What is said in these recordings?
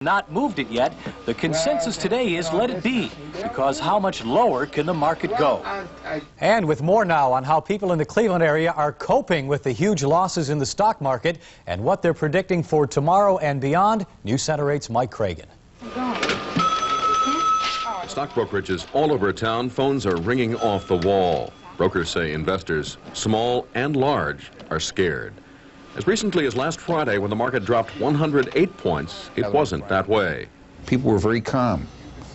Not moved it yet. The consensus today is let it be, because how much lower can the market go? And with more now on how people in the Cleveland area are coping with the huge losses in the stock market and what they're predicting for tomorrow and beyond, News Center 8's Mike Cragen. Stock brokerages all over town, phones are ringing off the wall. Brokers say investors, small and large, are scared. As recently as last Friday, when the market dropped 108 points, it wasn't that way. People were very calm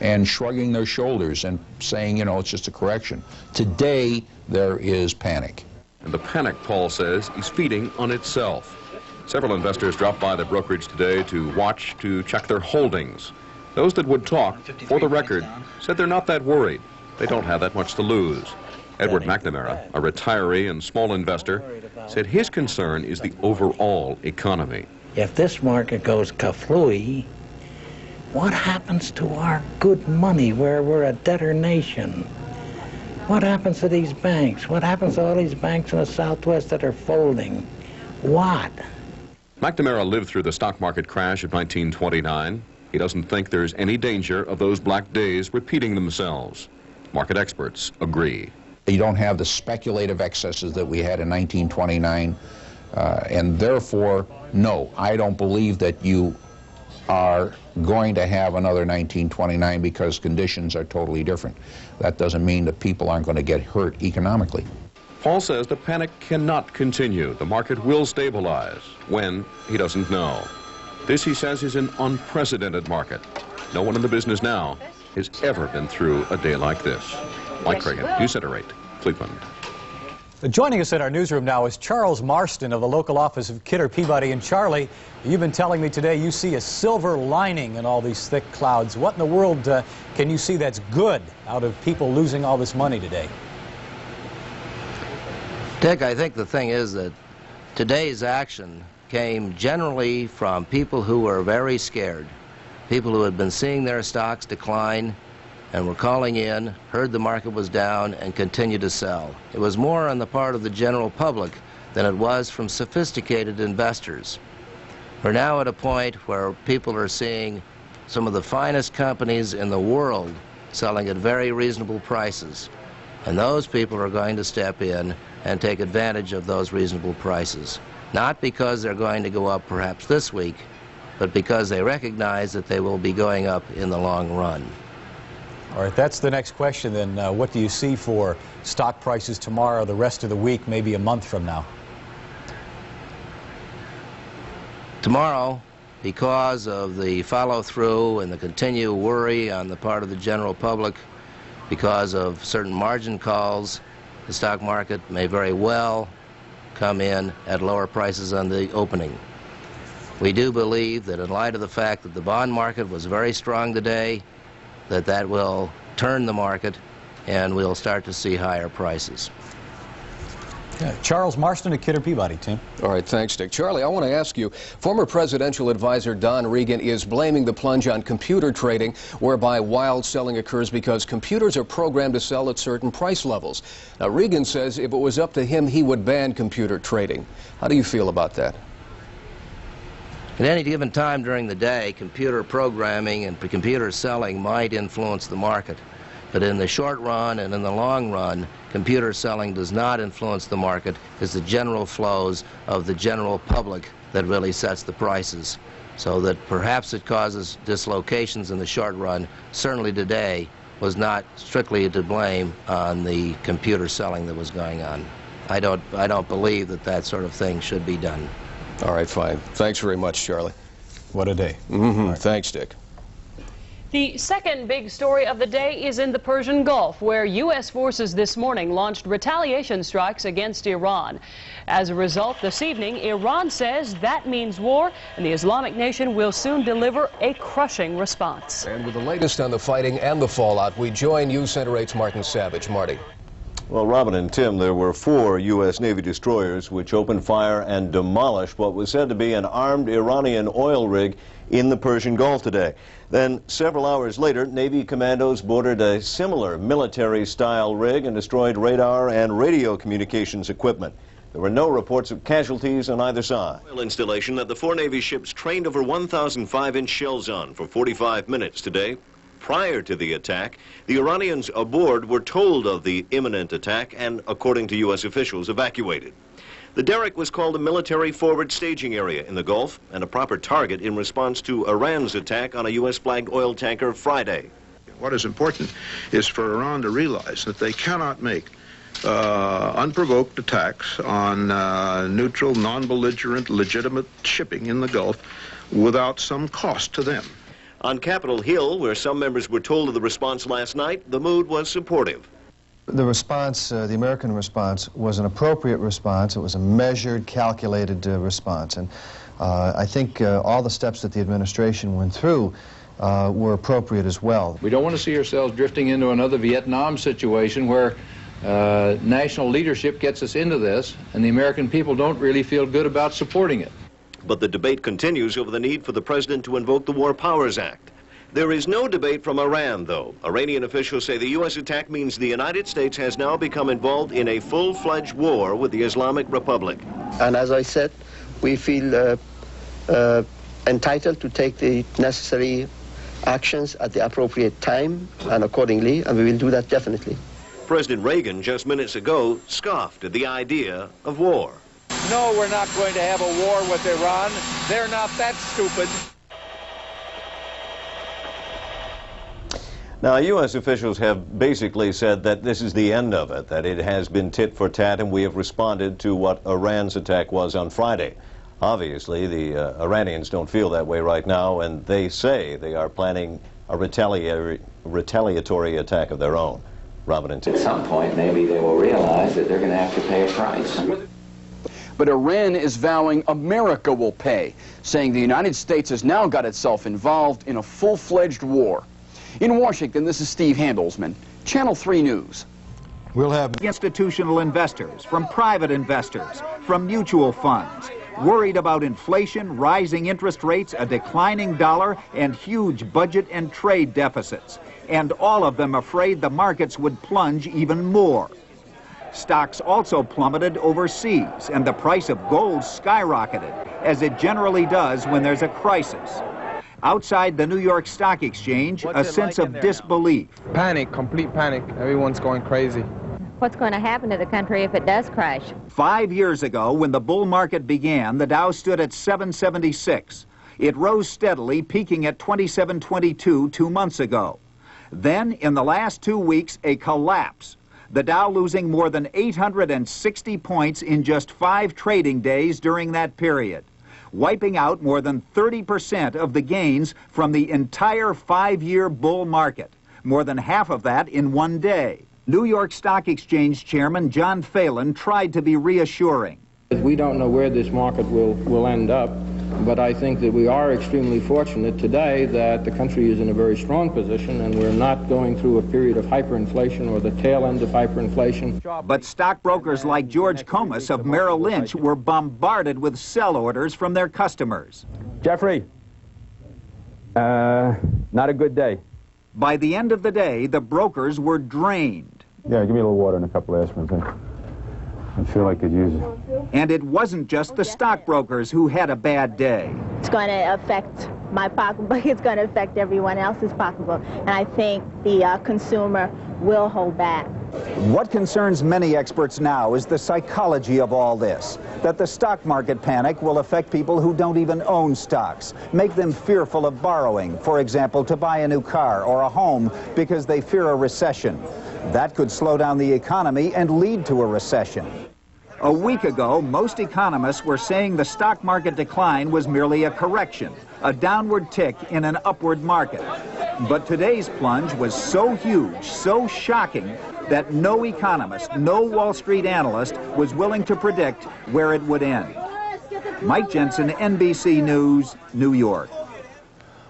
and shrugging their shoulders and saying, you know, it's just a correction. Today, there is panic. And the panic, Paul says, is feeding on itself. Several investors dropped by the brokerage today to check their holdings. Those that would talk, for the record, said they're not that worried. They don't have that much to lose. Edward McNamara, a retiree and small investor, said his concern is the overall economy. If this market goes kaflooey, what happens to our good money where we're a debtor nation? What happens to these banks? What happens to all these banks in the Southwest that are folding? What? McNamara lived through the stock market crash of 1929. He doesn't think there's any danger of those black days repeating themselves. Market experts agree. You don't have the speculative excesses that we had in 1929, and therefore, no, I don't believe that you are going to have another 1929 because conditions are totally different. That doesn't mean that people aren't going to get hurt economically. Paul says the panic cannot continue. The market will stabilize. When, he doesn't know. This, he says, is an unprecedented market. No one in the business now has ever been through a day like this. Mike Cragen, News Center 8, Cleveland. Joining us in our newsroom now is Charles Marston of the local office of Kidder Peabody. And Charlie, you've been telling me today you see a silver lining in all these thick clouds. What in the world can you see that's good out of people losing all this money today? Dick, I think the thing is that today's action came generally from people who were very scared, people who had been seeing their stocks decline and were calling in, heard the market was down, and continued to sell. It was more on the part of the general public than it was from sophisticated investors. We're now at a point where people are seeing some of the finest companies in the world selling at very reasonable prices. And those people are going to step in and take advantage of those reasonable prices. Not because they're going to go up perhaps this week, but because they recognize that they will be going up in the long run. All right, that's the next question then. What do you see for stock prices tomorrow, the rest of the week, maybe a month from now? Tomorrow, because of the follow-through and the continued worry on the part of the general public, because of certain margin calls, the stock market may very well come in at lower prices on the opening. We do believe that in light of the fact that the bond market was very strong today, that will turn the market and we'll start to see higher prices. Yeah, Charles Marston at Kidder Peabody, Tim. All right, thanks, Dick. Charlie, I want to ask you, former presidential advisor Don Regan is blaming the plunge on computer trading, whereby wild selling occurs because computers are programmed to sell at certain price levels. Now, Regan says if it was up to him, he would ban computer trading. How do you feel about that? At any given time during the day, computer programming and computer selling might influence the market. But in the short run and in the long run, computer selling does not influence the market. It's the general flows of the general public that really sets the prices. So that perhaps it causes dislocations in the short run. Certainly today was not strictly to blame on the computer selling that was going on. I don't believe that sort of thing should be done. All right, fine. Thanks very much, Charlie. What a day. Right. Thanks, Dick. The second big story of the day is in the Persian Gulf, where U.S. forces this morning launched retaliation strikes against Iran. As a result, this evening, Iran says that means war, and the Islamic nation will soon deliver a crushing response. And with the latest on the fighting and the fallout, we join News Center 8's Martin Savage. Marty. Well, Robin and Tim, there were 4 U.S. Navy destroyers which opened fire and demolished what was said to be an armed Iranian oil rig in the Persian Gulf today. Then, several hours later, Navy commandos boarded a similar military-style rig and destroyed radar and radio communications equipment. There were no reports of casualties on either side. Oil installation that the four Navy ships trained over 1,000 5-inch shells on for 45 minutes today. Prior to the attack, the Iranians aboard were told of the imminent attack and, according to U.S. officials, evacuated. The derrick was called a military forward staging area in the Gulf and a proper target in response to Iran's attack on a U.S.-flagged oil tanker Friday. What is important is for Iran to realize that they cannot make unprovoked attacks on neutral, non-belligerent, legitimate shipping in the Gulf without some cost to them. On Capitol Hill, where some members were told of the response last night, the mood was supportive. The response, the American response, was an appropriate response. It was a measured, calculated response. And I think all the steps that the administration went through were appropriate as well. We don't want to see ourselves drifting into another Vietnam situation where national leadership gets us into this, and the American people don't really feel good about supporting it. But the debate continues over the need for the president to invoke the War Powers Act. There is no debate from Iran, though. Iranian officials say the U.S. attack means the United States has now become involved in a full-fledged war with the Islamic Republic. And as I said, we feel entitled to take the necessary actions at the appropriate time and accordingly, and we will do that definitely. President Reagan, just minutes ago, scoffed at the idea of war. No, we're not going to have a war with Iran. They're not that stupid. Now, U.S. officials have basically said that this is the end of it, that it has been tit for tat, and we have responded to what Iran's attack was on Friday. Obviously, the Iranians don't feel that way right now, and they say they are planning a retaliatory attack of their own. Robin and Tim. At some point, maybe they will realize that they're going to have to pay a price. But Iran is vowing America will pay, saying the United States has now got itself involved in a full-fledged war. In Washington, this is Steve Handelsman, Channel 3 News. We'll have institutional investors, from private investors, from mutual funds, worried about inflation, rising interest rates, a declining dollar, and huge budget and trade deficits. And all of them afraid the markets would plunge even more. Stocks also plummeted overseas, and the price of gold skyrocketed, as it generally does when there's a crisis. Outside the New York Stock Exchange, a sense of disbelief. Panic, complete panic. Everyone's going crazy. What's going to happen to the country if it does crash? 5 years ago, when the bull market began, the Dow stood at 776. It rose steadily, peaking at 2722 2 months ago. Then, in the last 2 weeks, a collapse. The Dow losing more than 860 points in just 5 trading days during that period, wiping out more than 30% of the gains from the entire 5-year bull market, more than half of that in 1 day. New York Stock Exchange Chairman John Phelan tried to be reassuring. We don't know where this market will end up, but I think that we are extremely fortunate today that the country is in a very strong position and we're not going through a period of hyperinflation or the tail end of hyperinflation. But stockbrokers like George Comas of Merrill Lynch were bombarded with sell orders from their customers. Jeffrey, not a good day. By the end of the day, the brokers were drained. Yeah, give me a little water and a couple of aspirins. I feel I could use it. And it wasn't just the stockbrokers who had a bad day. It's going to affect my pocketbook. It's going to affect everyone else's pocketbook. And I think the consumer will hold back. What concerns many experts now is the psychology of all this, that the stock market panic will affect people who don't even own stocks, make them fearful of borrowing, for example, to buy a new car or a home because they fear a recession. That could slow down the economy and lead to a recession. A week ago, most economists were saying the stock market decline was merely a correction, a downward tick in an upward market. But today's plunge was so huge, so shocking, that no economist, no Wall Street analyst was willing to predict where it would end. Mike Jensen, NBC News, New York.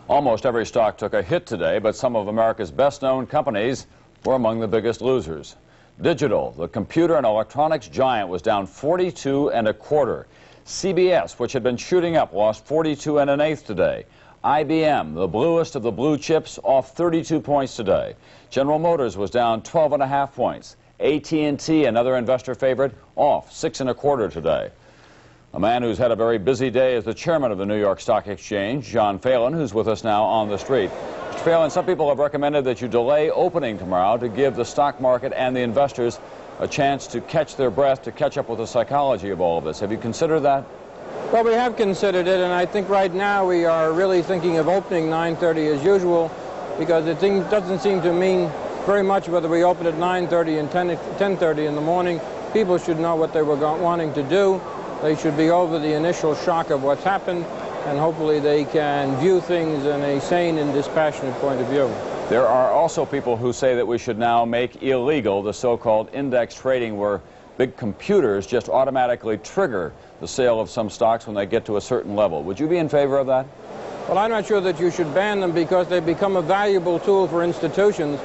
Almost every stock took a hit today, but some of America's best-known companies were among the biggest losers. Digital, the computer and electronics giant, was down 42 1/4. CBS, which had been shooting up, lost 42 1/8 today. IBM, the bluest of the blue chips, off 32 points today. General Motors was down 12.5 points. AT&T, another investor favorite, off 6 1/4 today. A man who's had a very busy day is the chairman of the New York Stock Exchange, John Phelan, who's with us now on the street. Mr. Phelan, some people have recommended that you delay opening tomorrow to give the stock market and the investors a chance to catch their breath, to catch up with the psychology of all of this. Have you considered that? Well, we have considered it, and I think right now we are really thinking of opening 9:30 as usual, because it doesn't seem to mean very much whether we open at 9:30 and 10:30 in the morning. People should know what they were wanting to do. They should be over the initial shock of what's happened, and hopefully they can view things in a sane and dispassionate point of view. There are also people who say that we should now make illegal the so-called index trading, where big computers just automatically trigger the sale of some stocks when they get to a certain level. Would you be in favor of that? Well, I'm not sure that you should ban them, because they become a valuable tool for institutions